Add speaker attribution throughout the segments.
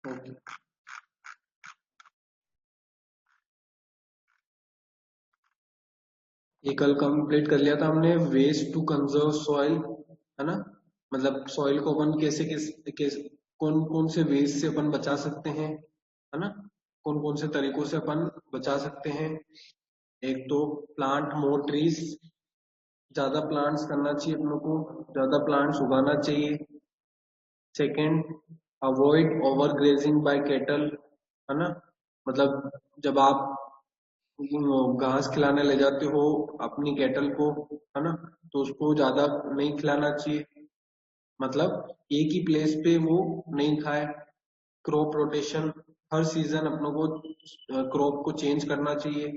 Speaker 1: Okay, ये कल complete कर लिया था हमने, वेस्ट टू कंजर्व सॉइल, है ना। मतलब सॉइल को अपन कैसे कौन कौन से वेस्ट से अपन बचा सकते हैं, है ना। कौन कौन से तरीकों से अपन बचा सकते हैं। एक तो प्लांट मोर ट्रीज, ज्यादा प्लांट्स करना चाहिए अपनों को, ज्यादा प्लांट्स उगाना चाहिए। Second, avoid over grazing by cattle, है ना। मतलब जब आप घास खिलाने ले जाते हो अपनी कैटल को, है ना, तो उसको ज्यादा नहीं खिलाना चाहिए। मतलब एक ही प्लेस पे वो नहीं खाए। क्रॉप रोटेशन, हर सीजन अपनों को क्रॉप को चेंज करना चाहिए।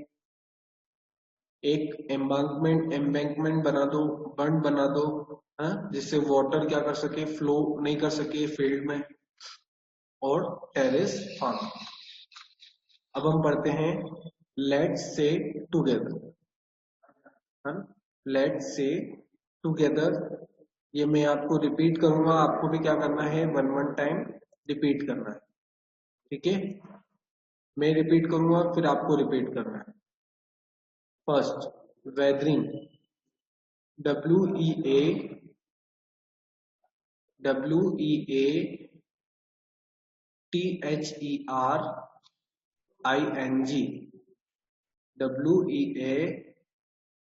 Speaker 1: एक एम्बैंकमेंट बना दो, बंड बना दो, हाँ, जिससे वाटर क्या कर सके, फ्लो नहीं कर सके फील्ड में। और टेरेस फार्म। अब हम पढ़ते हैं, लेट्स से टुगेदर, है ना। लेट्स से टुगेदर, ये मैं आपको रिपीट करूंगा, आपको भी क्या करना है, वन वन टाइम रिपीट करना है, ठीक है। मैं रिपीट करूंगा फिर आपको रिपीट करना है। First, weathering, WEATHERING,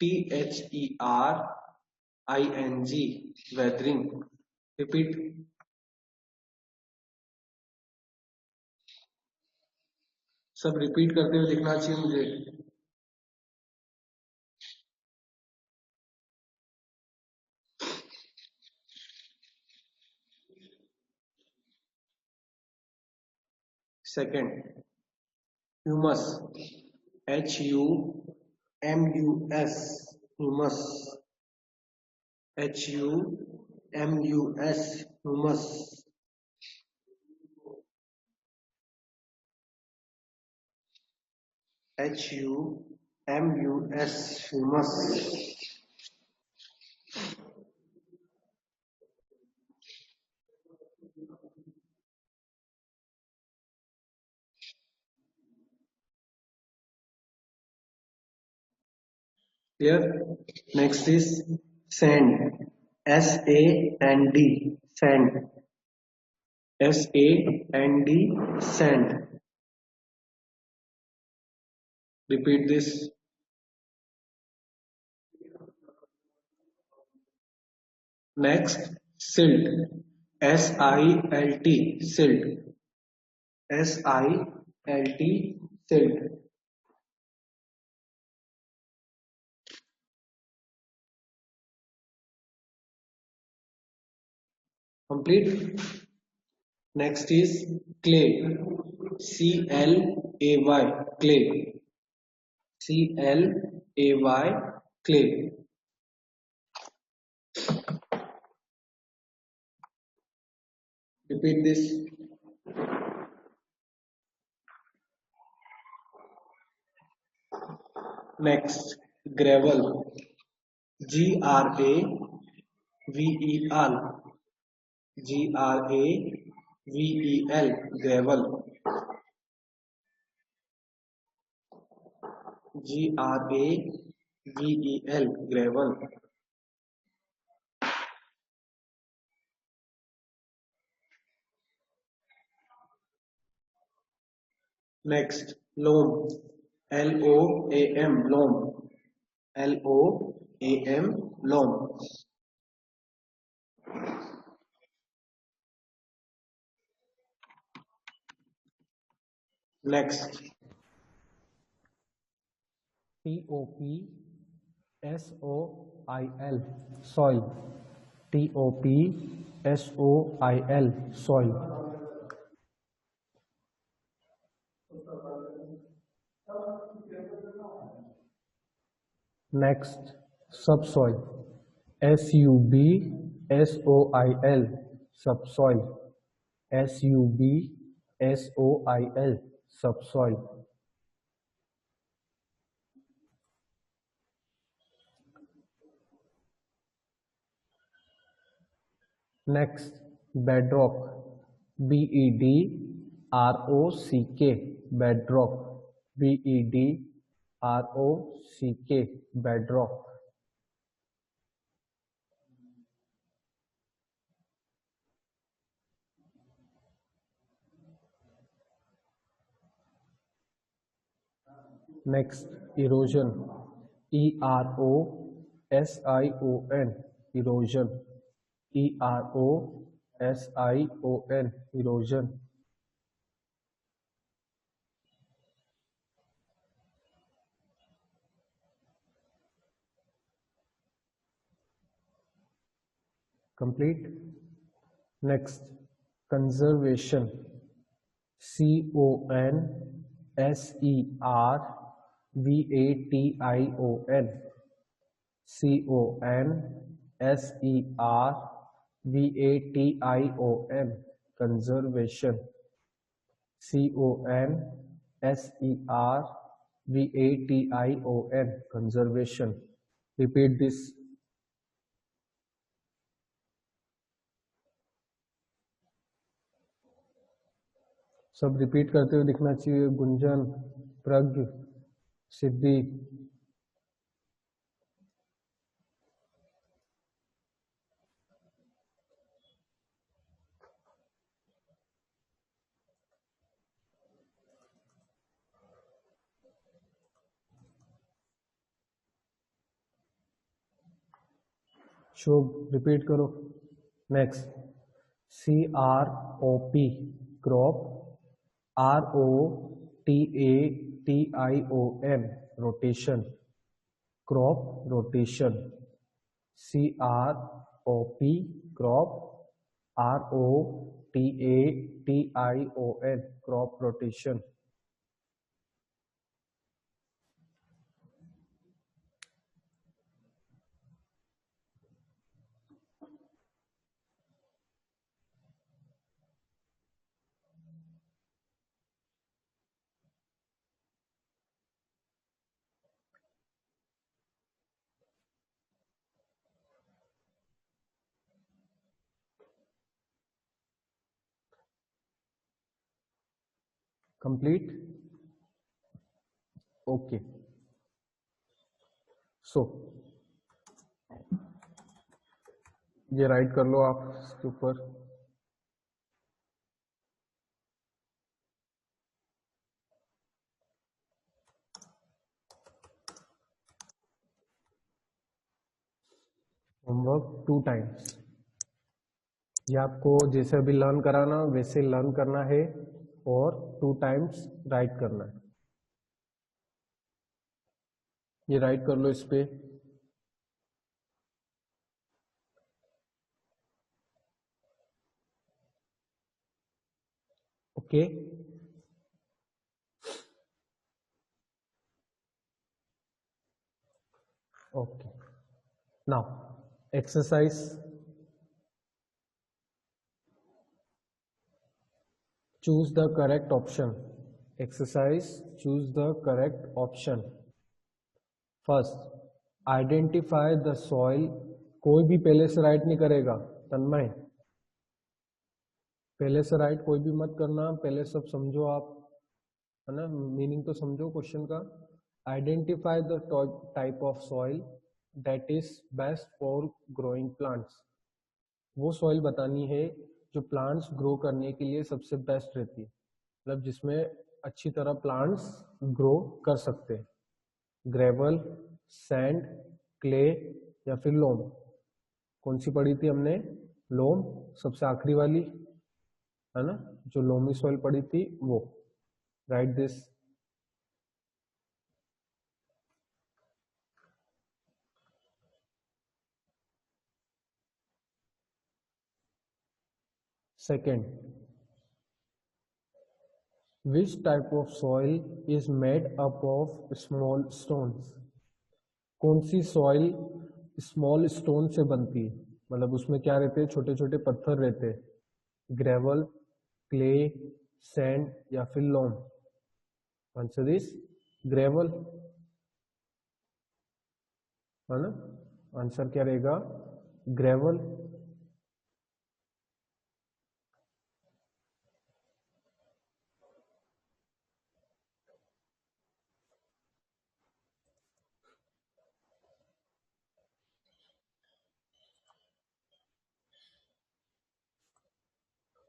Speaker 1: WEATHERING, weathering. Repeat, सब रिपीट करते हुए लिखना चाहिए मुझे। Second, humus, HUMUS, humus, HUMUS, humus. HUMUS, humus. Clear. Next is sand, SAND, sand, SAND, sand. Repeat this. Next, silt, SILT, silt, SILT, silt. Complete. Next is clay, CLAY, clay, CLAY, clay. Repeat this. Next, gravel, GRAVEL, GRAVEL, gravel, GRAVEL, gravel. Next, loam, LOAM, loam, LOAM, loam. Next,
Speaker 2: TOPSOIL, soil, TOPSOIL, soil. Next, subsoil, SUBSOIL, subsoil, SUBSOIL, subsoil. Next, bedrock, BEDROCK, ROCK bedrock, BEDROCK bedrock. Next, erosion, EROSION, erosion, EROSION, erosion. Complete. Next, conservation, CONSERVATION, CONSERVATION, conservation, CONSERVATION, conservation. Repeat this. सब repeat करते हुए दिखना चाहिए। Gunjan, Pragya, Siddhi. Shubh, repeat करो। Next, CROP, crop, ROTATION, rotation, crop, rotation, CROP, crop, ROTATION, crop rotation. Complete. Okay. So ये write कर लो आप इसके ऊपर. Homework 2 times. ये आपको जैसे अभी लर्न कराना वैसे लर्न करना है और 2 टाइम्स राइट करना है. ये राइट कर लो इस पे. Okay. Okay. Now exercise. Choose the correct option. Exercise, choose the correct option. First, identify the soil. कोई भी पहले से राइट नहीं करेगा. तन्मय, पहले से राइट कोई भी मत करना. पहले सब समझो आप, है ना, मीनिंग तो समझो क्वेश्चन का. Identify the type of soil that is best for growing plants. वो सॉइल बतानी है जो प्लांट्स ग्रो करने के लिए सबसे बेस्ट रहती है, मतलब जिसमें अच्छी तरह प्लांट्स ग्रो कर सकते हैं. ग्रेवल, सैंड, क्ले या फिर लोम. कौन सी पढ़ी थी हमने? लोम, सबसे आखिरी वाली, है ना, जो लोमी सॉइल पढ़ी थी वो. Right this. Second, which type of soil is made up of small stones? कौन सी सॉइल स्मॉल स्टोन से बनती है, मतलब उसमें क्या रहते हैं? छोटे छोटे पत्थर रहते हैं. ग्रेवल, क्ले, सैंड या फिर लोम. आंसर इज ग्रेवल, है ना. आंसर क्या रहेगा? ग्रेवल.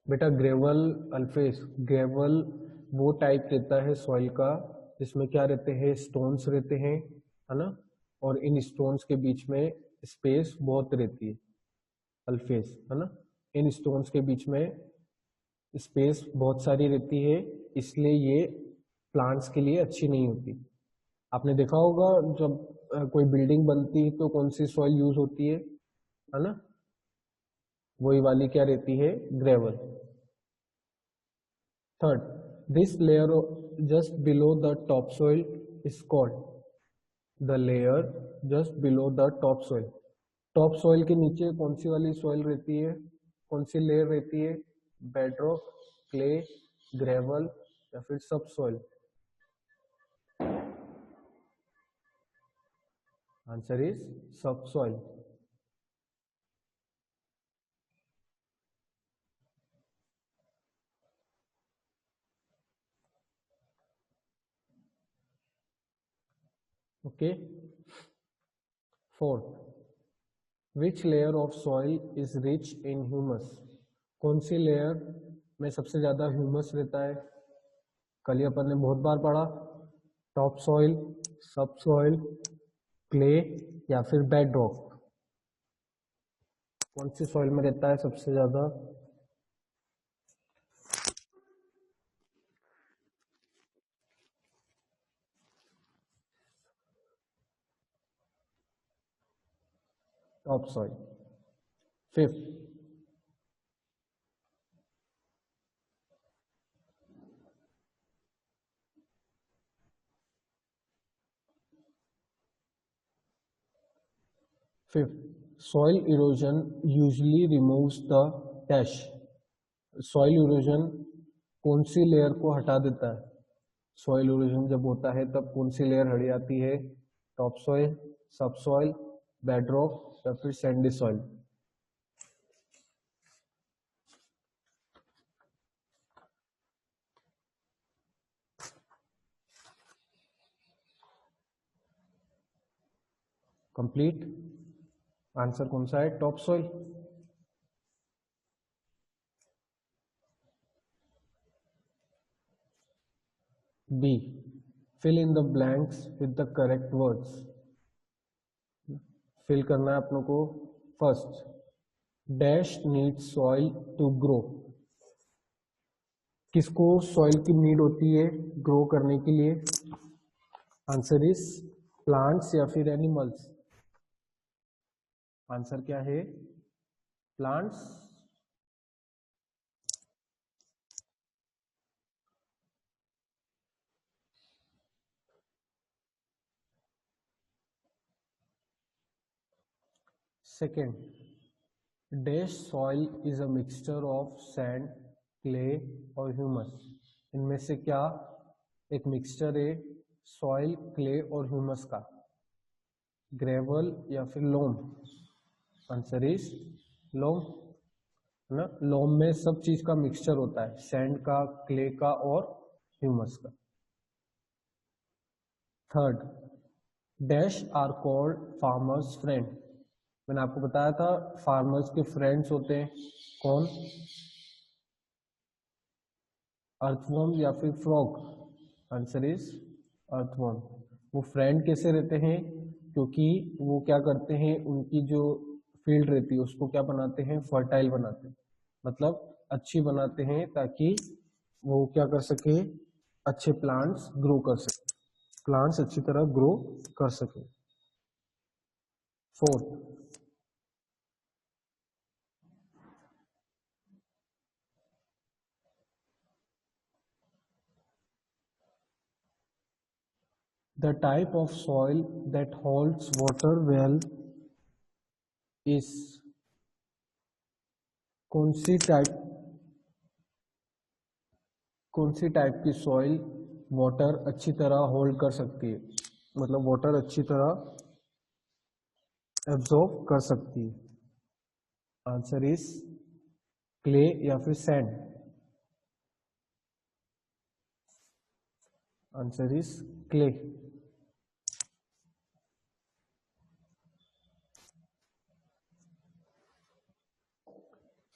Speaker 2: बेटा ग्रेवल, अल्फेज, ग्रेवल वो टाइप रहता है सॉइल का जिसमें क्या रहते हैं, स्टोन्स रहते हैं, है ना, और इन स्टोन्स के बीच में स्पेस बहुत रहती है, अल्फेज, है ना, इन स्टोन्स के बीच में स्पेस बहुत सारी रहती है, इसलिए ये प्लांट्स के लिए अच्छी नहीं होती। आपने देखा होगा जब कोई बिल्डिंग बनती है तो कौन सी सॉइल यूज होती है ना, वही वाली क्या रहती है, gravel. Third, this layer just below the topsoil is called, the layer just below the topsoil, top soil के नीचे कौन सी वाली सॉइल रहती है, कौन सी लेयर रहती है, बेडरॉक, क्ले, ग्रेवल या फिर सब सॉइल? आंसर इज सब soil. Okay. Fourth, which layer of soil is rich in humus, कौन सी लेयर में सबसे ज्यादा ह्यूमस रहता है? कल ही अपन ने बहुत बार पढ़ा, टॉप सॉइल, सब सॉइल, क्ले या फिर बेड रॉक, कौन सी सॉइल में रहता है सबसे ज्यादा? Top soil. Fifth, soil erosion usually removes the dash, soil erosion कौन सी लेयर को हटा देता है? सॉइल इरोजन जब होता है तब कौन सी लेयर हट जाती है? Topsoil, subsoil, bedrock या फिर सैंडी सॉइल? कंप्लीट आंसर कौन सा है? Topsoil. B, fill in the blanks with the correct words, fill करना है अपनों को। First, dash need soil to grow, किसको सॉइल की नीड होती है ग्रो करने के लिए? आंसर इज प्लांट्स या फिर एनिमल्स? आंसर क्या है? Plants. Second, dash soil is a mixture of sand, clay और ह्यूमस, इनमें से क्या एक मिक्सचर है सॉइल, क्ले और ह्यूमस का? ग्रेवल या फिर लोम? आंसर इज लोम, है ना, लोम में सब चीज का मिक्सचर होता है, सैंड का, क्ले का और ह्यूमस का। Third, dash are called farmers friend, मैंने आपको बताया था फार्मर्स के फ्रेंड्स होते हैं कौन? अर्थवर्म या फिर फ्रॉग? Answer is earthworm. वो फ्रेंड कैसे रहते हैं? क्योंकि वो क्या करते हैं, उनकी जो फील्ड रहती है उसको क्या बनाते हैं, फर्टाइल बनाते हैं, मतलब अच्छी बनाते हैं ताकि वो क्या कर सके, अच्छे प्लांट्स ग्रो कर सके, प्लांट्स अच्छी तरह ग्रो कर सके। Fourth, the type of soil that holds water well is, कौन सी टाइप की सॉइल वाटर अच्छी तरह होल्ड कर सकती है, मतलब वाटर अच्छी तरह एब्जॉर्ब कर सकती है? आंसर इज क्ले या फिर sand? Answer is clay.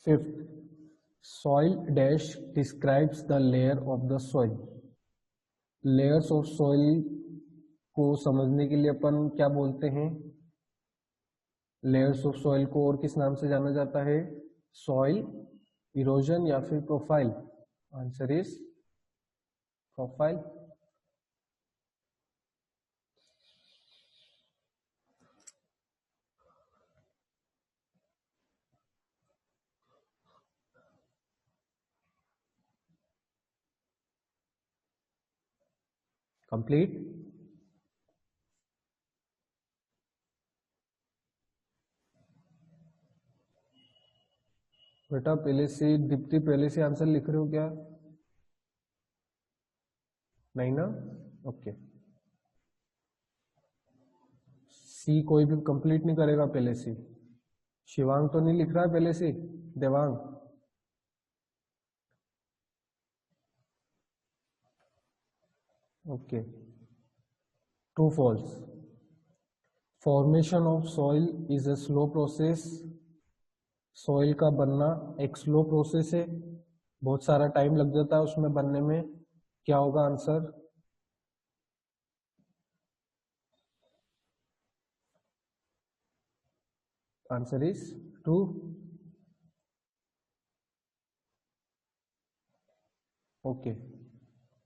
Speaker 2: Fifth, soil dash describes the layer of the soil. layers of soil को समझने के लिए अपन क्या बोलते हैं? लेयर्स ऑफ सॉइल को और किस नाम से जाना जाता है? सॉइल इरोजन या फिर profile? Answer is profile. Complete. बेटा पहले से दीप्ति पहले से आंसर लिख रहे हो क्या? नहीं ना? ओके. सी कोई भी कंप्लीट नहीं करेगा पहले से. शिवांग तो नहीं लिख रहा है पहले से? Devang? Okay. True false. Formation of soil is a slow process. Soil का बनना एक स्लो प्रोसेस है, बहुत सारा टाइम लग जाता है उसमें बनने में. क्या होगा answer? Answer is true. Okay.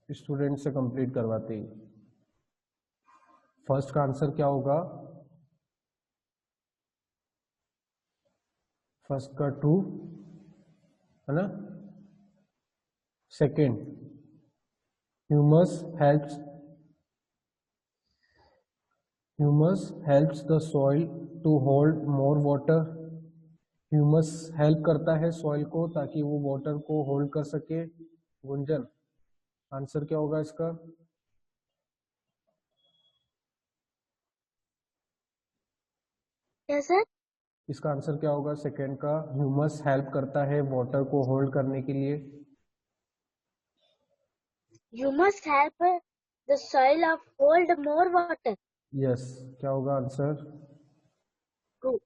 Speaker 2: Student से कंप्लीट करवाते ही फर्स्ट का आंसर क्या होगा? फर्स्ट का ट्रू है ना. Second, humus helps the soil to hold more water. Humus help करता है सॉइल को ताकि वो वाटर को होल्ड कर सके. गुंजन, आंसर क्या होगा इसका?
Speaker 3: Yes sir.
Speaker 2: इसका आंसर क्या होगा सेकेंड का? ह्यूमस हेल्प करता है वाटर को होल्ड करने के लिए.
Speaker 3: You must help the soil of hold more water.
Speaker 2: Yes. क्या होगा answer?
Speaker 3: True.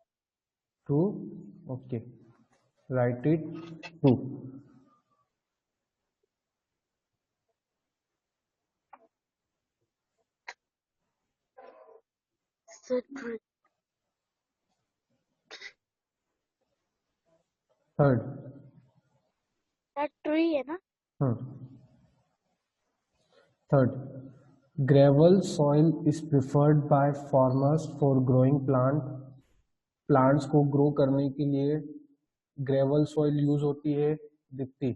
Speaker 2: True. Okay, right it. True.
Speaker 3: So true.
Speaker 2: Third.
Speaker 3: That tree है ना?
Speaker 2: Third, gravel soil is preferred by farmers for growing plants को grow करने के लिए gravel soil use होती है. दीप्ति?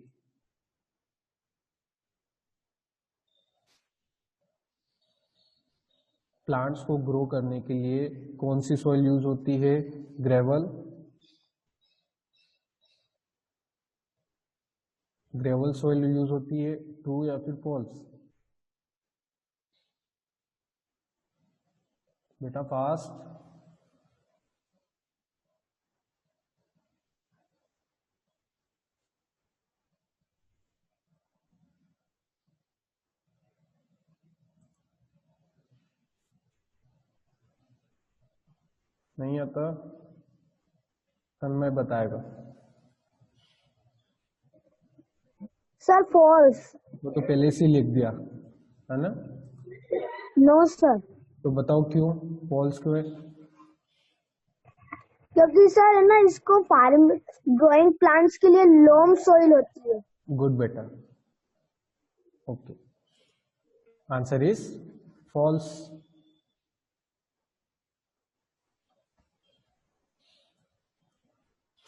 Speaker 2: प्लांट्स को ग्रो करने के लिए कौन सी सॉइल यूज होती है? ग्रेवल. ग्रेवल सॉइल यूज होती है. ट्रू या फिर फॉल्स? बेटा फास्ट. नहीं आता? तन्मय बताएगा.
Speaker 3: Sir, false.
Speaker 2: वो तो पहले से ही लिख दिया है ना.
Speaker 3: No sir.
Speaker 2: तो बताओ क्यों फॉल्स क्यों है?
Speaker 3: क्योंकि सर है ना इसको फार्म ग्रोइंग प्लांट्स के लिए लोम सॉइल होती है.
Speaker 2: गुड बेटा. Okay, answer is false.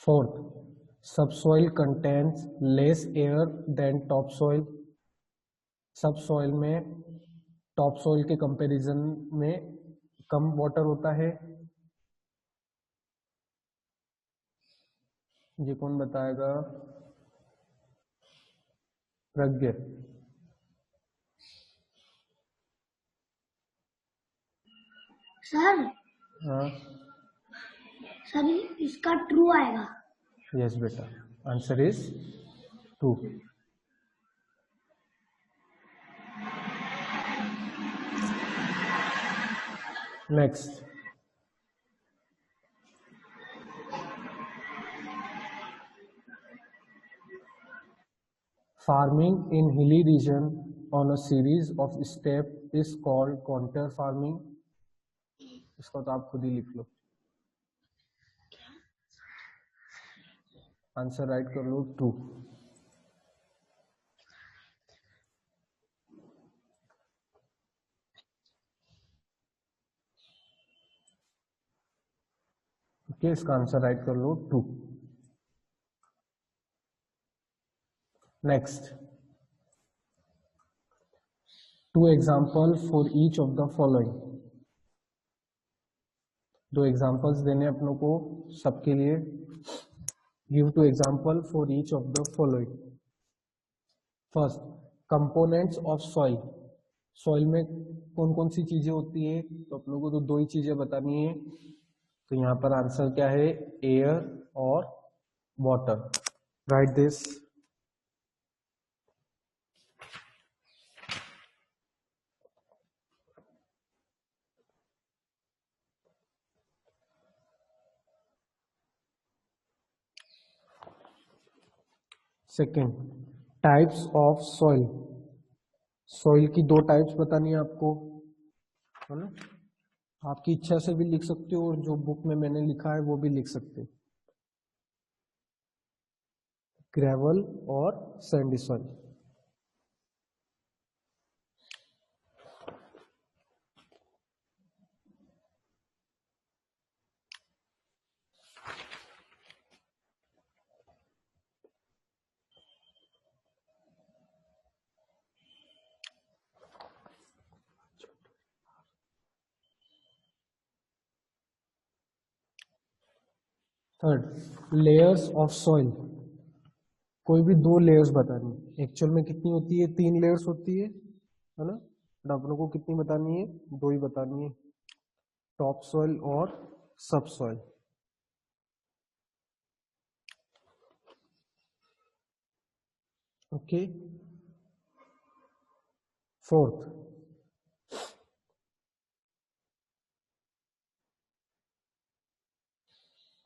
Speaker 2: Fourth, subsoil contains less air than topsoil. Subsoil में टॉप सॉइल के कंपैरिजन में कम वाटर होता है. ये कौन बताएगा? प्रज्ञ.
Speaker 3: सर.
Speaker 2: हाँ.
Speaker 3: सर इसका ट्रू आएगा.
Speaker 2: यस बेटा, answer is true. Next, farming in hilly region on a series of step is called contour farming. इसको तो आप खुद ही लिख लो, आंसर राइट कर लो ट्रू। ओके, इसका आंसर राइट कर लो true. Next, two example for each of the following. दो एग्जाम्पल्स देने अपनों को सबके लिए। Give two example for each of the following. First, components of soil. Soil में कौन कौन सी चीजें होती है, तो अपनों को तो दो ही चीजें बतानी है। तो यहाँ पर आंसर क्या है, एयर और water. Right this. Second, types of soil. Soil की दो टाइप्स बतानी है आपको, है ना। आपकी इच्छा से भी लिख सकते हो और जो बुक में मैंने लिखा है वो भी लिख सकते हो। ग्रेवल और Sandy soil. Third, layers of soil. कोई भी दो लेयर्स बतानी। एक्चुअल में कितनी होती है, 3 लेयर्स होती है ना। बट अपनों को कितनी बतानी है, 2 ही बतानी है, टॉप सॉइल और सब soil. Okay. Fourth,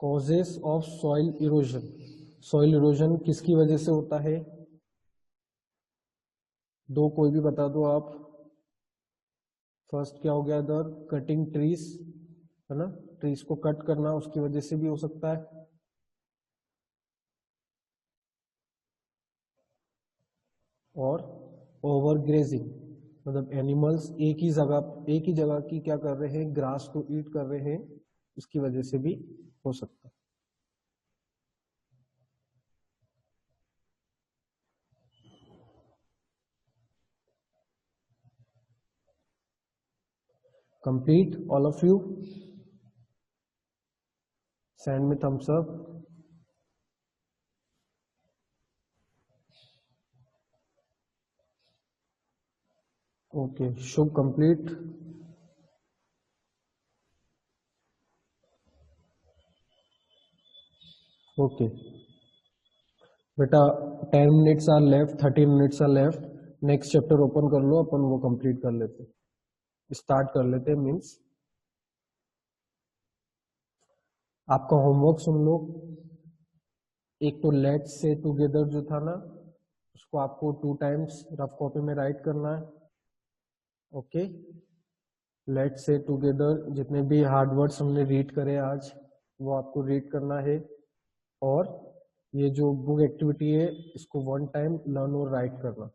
Speaker 2: causes of soil erosion. Soil erosion किसकी वजह से होता है, दो कोई भी बता दो आप। फर्स्ट क्या हो गया इधर, कटिंग ट्रीज, है ना, ट्रीज को कट करना, उसकी वजह से भी हो सकता है। और ओवर ग्रेजिंग, मतलब एनिमल्स एक ही जगह की क्या कर रहे हैं, ग्रास को ईट कर रहे हैं, उसकी वजह से भी हो सकता है। Complete all of you, send me thumbs up. Okay, Shubh complete. Okay बेटा, 10 minutes are left, 13 minutes are left. Next chapter open कर लो, अपन वो कंप्लीट कर लेते, स्टार्ट कर लेते। मीन्स आपका होमवर्क सुन लो। एक तो लेट्स से टुगेदर जो था ना, उसको आपको 2 टाइम्स रफ कॉपी में राइट करना है। ओके, लेट्स से टुगेदर जितने भी हार्ड वर्ड्स हमने रीड करे आज, वो आपको रीड करना है। और ये जो बुक एक्टिविटी है, इसको 1 टाइम लर्न और राइट करना।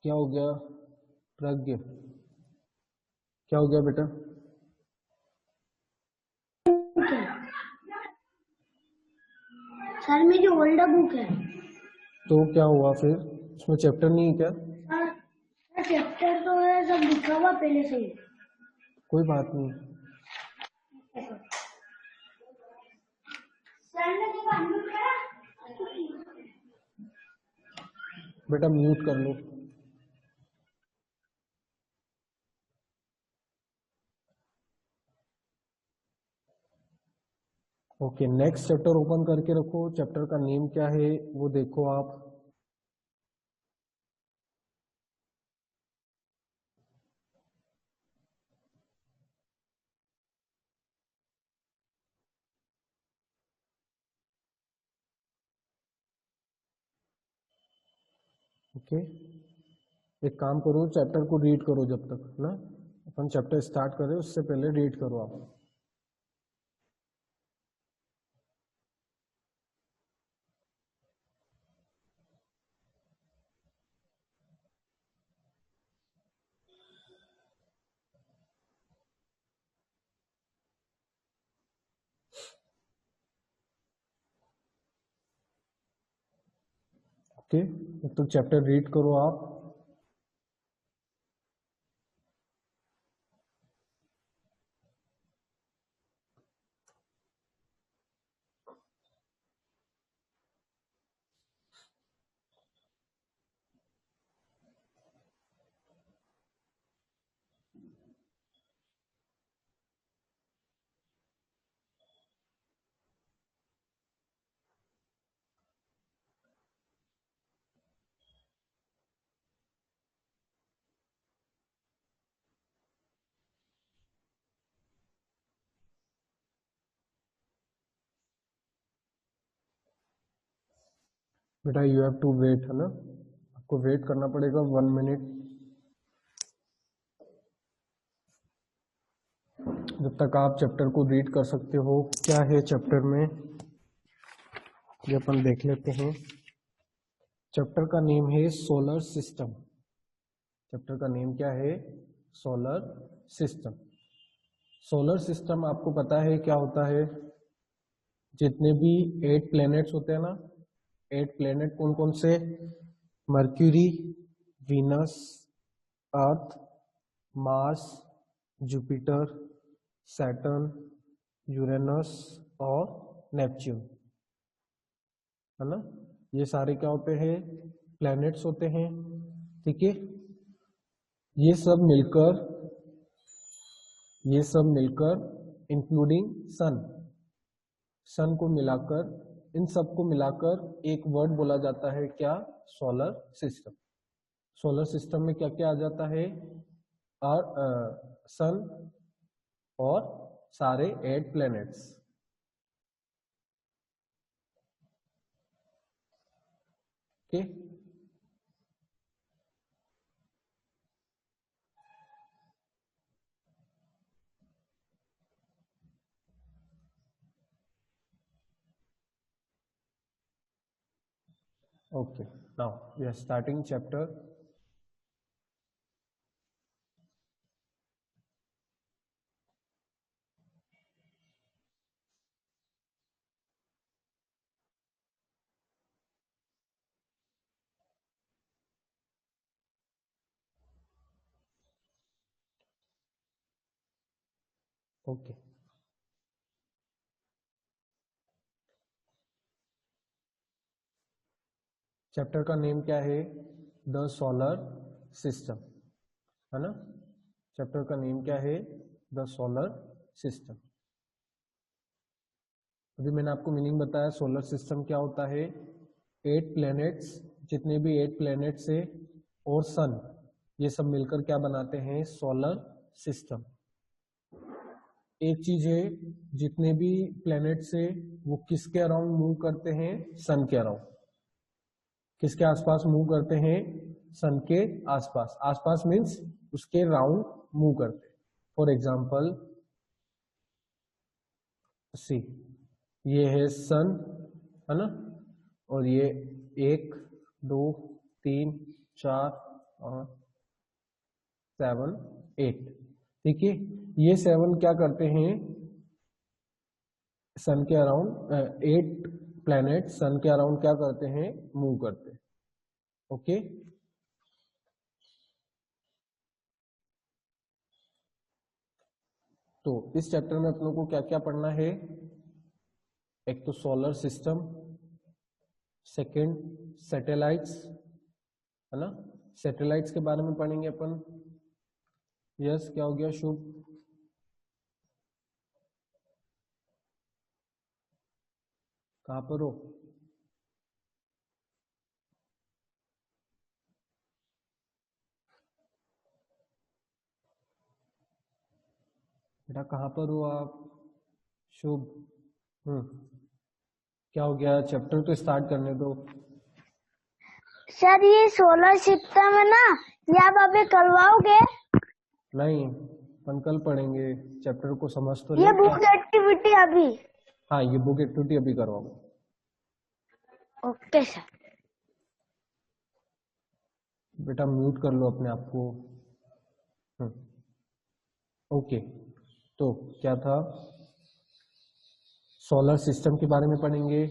Speaker 2: क्या हो गया प्रज्ञ, क्या हो गया बेटा?
Speaker 3: सर मेरी ओल्ड बुक है।
Speaker 2: तो क्या हुआ फिर, उसमें चैप्टर नहीं है क्या?
Speaker 3: चैप्टर तो है, सब लिखा हुआ पहले से ही।
Speaker 2: कोई बात नहीं, बेटा म्यूट कर लो। ओके, नेक्स्ट चैप्टर ओपन करके रखो। चैप्टर का नेम क्या है वो देखो आप। ओके, एक काम करो, चैप्टर को रीड करो जब तक ना, अपन चैप्टर स्टार्ट करें उससे पहले रीड करो आप। ओके, तो चैप्टर रीड करो आप। बेटा यू हैव टू वेट, है ना, आपको वेट करना पड़ेगा 1 मिनट, जब तक आप चैप्टर को रीड कर सकते हो। क्या है चैप्टर में ये अपन देख लेते हैं। चैप्टर का नेम है सोलर सिस्टम। चैप्टर का नेम क्या है? Solar system. सोलर सिस्टम आपको पता है क्या होता है? जितने भी 8 प्लैनेट्स होते हैं ना, 8 प्लैनेट कौन कौन से? मर्क्यूरी, वीनस, अर्थ, मार्स, जुपिटर, सैटर्न, यूरेनस और नेपच्यून, है ना। ये सारे क्या होते हैं? प्लैनेट्स होते हैं, ठीक है। ये सब मिलकर इंक्लूडिंग सन को मिलाकर, इन सब को मिलाकर एक वर्ड बोला जाता है क्या? Solar system. सोलर सिस्टम में क्या क्या आ जाता है? सन और सारे 8 planets. Okay, okay, now we are starting chapter. Okay, chapter का नेम क्या है? द सोलर सिस्टम, है ना। चैप्टर का नेम क्या है? The solar system. अभी मैंने आपको मीनिंग बताया, सोलर सिस्टम क्या होता है? 8 प्लैनेट्स, जितने भी 8 प्लैनेट्स है और सन, ये सब मिलकर क्या बनाते हैं? Solar system. एक चीज है, जितने भी प्लैनेट्स है वो किसके अराउंड मूव करते हैं? सन के अराउंड। किसके आसपास मूव करते हैं? सन के आसपास। आसपास मीन्स उसके राउंड मूव करते हैं। फॉर एग्जाम्पल सी, ये है सन, है ना, और ये 1 2 3 4 5 7 8, ठीक है। ये 7 क्या करते हैं? सन के अराउंड, 8 प्लैनेट सन के अराउंड क्या करते हैं? मूव करते हैं। ओके, तो इस चैप्टर में अपनों को क्या क्या पढ़ना है? एक तो सोलर सिस्टम, सेकंड सैटेलाइट्स, है ना। सैटेलाइट्स के बारे में पढ़ेंगे अपन। यस, क्या हो गया शुभ? कहाँ पर हो? बेटा कहाँ पर हो आप? शुभ, क्या हो गया? चैप्टर तो स्टार्ट करने दो।
Speaker 3: सर ये सोलर सिस्टम है ना, ये आप अभी करवाओगे?
Speaker 2: नहीं, अपन कल पढ़ेंगे, चैप्टर को समझ तो
Speaker 3: ये
Speaker 2: ले।
Speaker 3: बुक एक्टिविटी अभी?
Speaker 2: हाँ, ये बुक एक्टिविटी अभी करवाओ।
Speaker 3: Okay sir.
Speaker 2: बेटा म्यूट कर लो अपने आप को। ओके, तो क्या था, सोलर सिस्टम के बारे में पढ़ेंगे,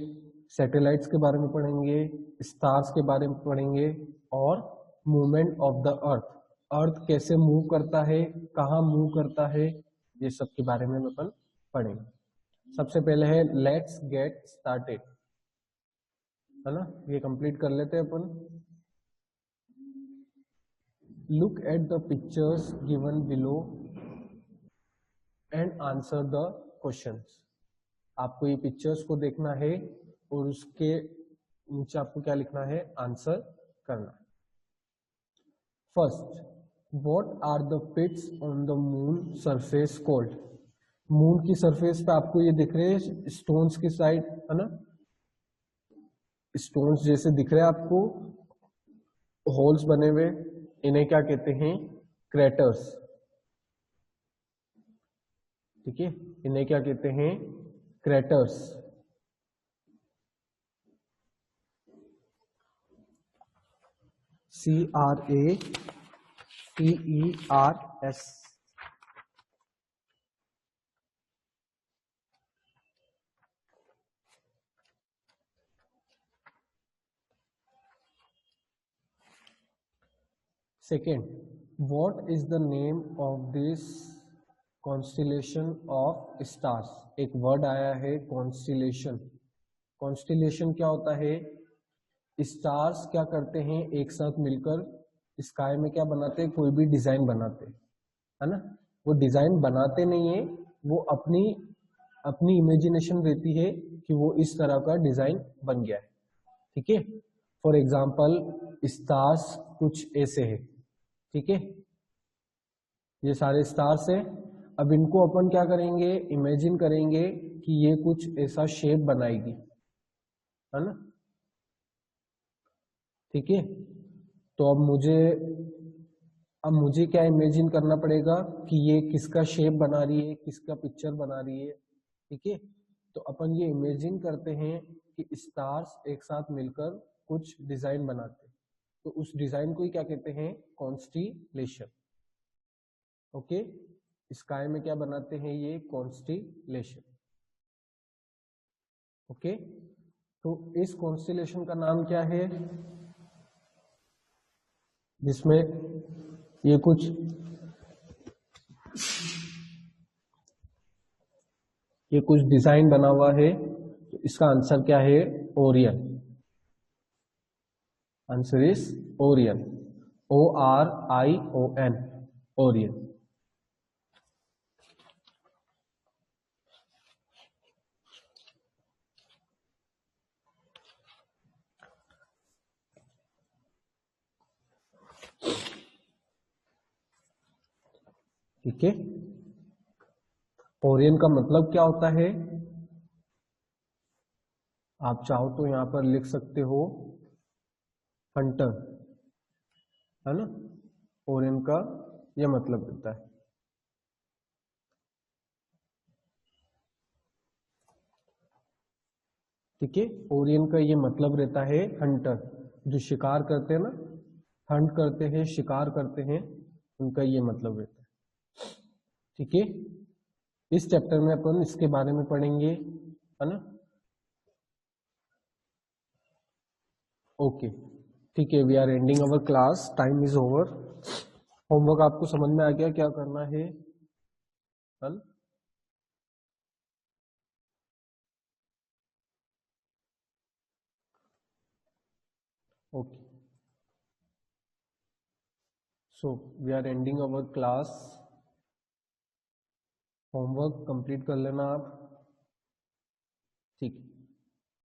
Speaker 2: सैटेलाइट्स के बारे में पढ़ेंगे, स्टार्स के बारे में पढ़ेंगे, और मूवमेंट ऑफ द अर्थ, अर्थ कैसे मूव करता है, कहाँ मूव करता है, ये सब के बारे में अपन पढ़ेंगे। सबसे पहले है लेट्स गेट स्टार्टेड, है ना, ये कंप्लीट कर लेते हैं अपन। Look at the pictures given below and answer the questions. आपको ये पिक्चर्स को देखना है और उसके नीचे आपको क्या लिखना है, आंसर करना है। First, what are the pits on the moon surface called. Moon की सरफेस पे आपको ये दिख रहे हैं स्टोन्स की साइड, है ना, स्टोन्स जैसे दिख रहे हैं आपको, होल्स बने हुए, इन्हें क्या कहते हैं, क्रेटर्स। ठीक है, इन्हें क्या कहते हैं, craters. CRATERS। Second, what is the name of this constellation of stars? एक वर्ड आया है constellation। constellation क्या होता है, स्टार्स क्या करते हैं, एक साथ मिलकर स्काई में क्या बनाते हैं, कोई भी डिजाइन बनाते हैं, है ना। वो डिजाइन बनाते नहीं है, वो अपनी अपनी इमेजिनेशन रहती है कि वो इस तरह का डिजाइन बन गया है। ठीक है, फॉर एग्जाम्पल स्टार्स कुछ ऐसे है। ठीक है, ये सारे स्टार्स है। अब इनको अपन क्या करेंगे, इमेजिन करेंगे कि ये कुछ ऐसा शेप बनाएगी, है ना। ठीक है, तो अब मुझे क्या इमेजिन करना पड़ेगा कि ये किसका शेप बना रही है, किसका पिक्चर बना रही है। ठीक है, तो अपन ये इमेजिन करते हैं कि स्टार्स एक साथ मिलकर कुछ डिजाइन बनाते हैं, तो उस डिजाइन को ही क्या कहते हैं, कॉन्स्टिलेशन। ओके, स्काई में क्या बनाते हैं, ये कॉन्स्टिलेशन। ओके, तो इस कॉन्स्टिलेशन का नाम क्या है, जिसमें ये कुछ डिजाइन बना हुआ है, तो इसका आंसर क्या है, Orion. Answer is Orion, ORION, Orion. ठीक है, ओरियन का मतलब क्या होता है, आप चाहो तो यहां पर लिख सकते हो हंटर, है ना। ओरियन का यह मतलब होता है। ठीक है, ओरियन का ये मतलब रहता है हंटर, जो शिकार करते हैं ना, हंट करते हैं, शिकार करते हैं, उनका ये मतलब रहता है। ठीक है, इस चैप्टर में अपन इसके बारे में पढ़ेंगे, है ना। ओके, ठीक है, we are ending our class, time is over. Homework आपको समझ में आ गया क्या करना है, है? Okay, so we are ending our class. Homework complete कर लेना आप। ठीक है।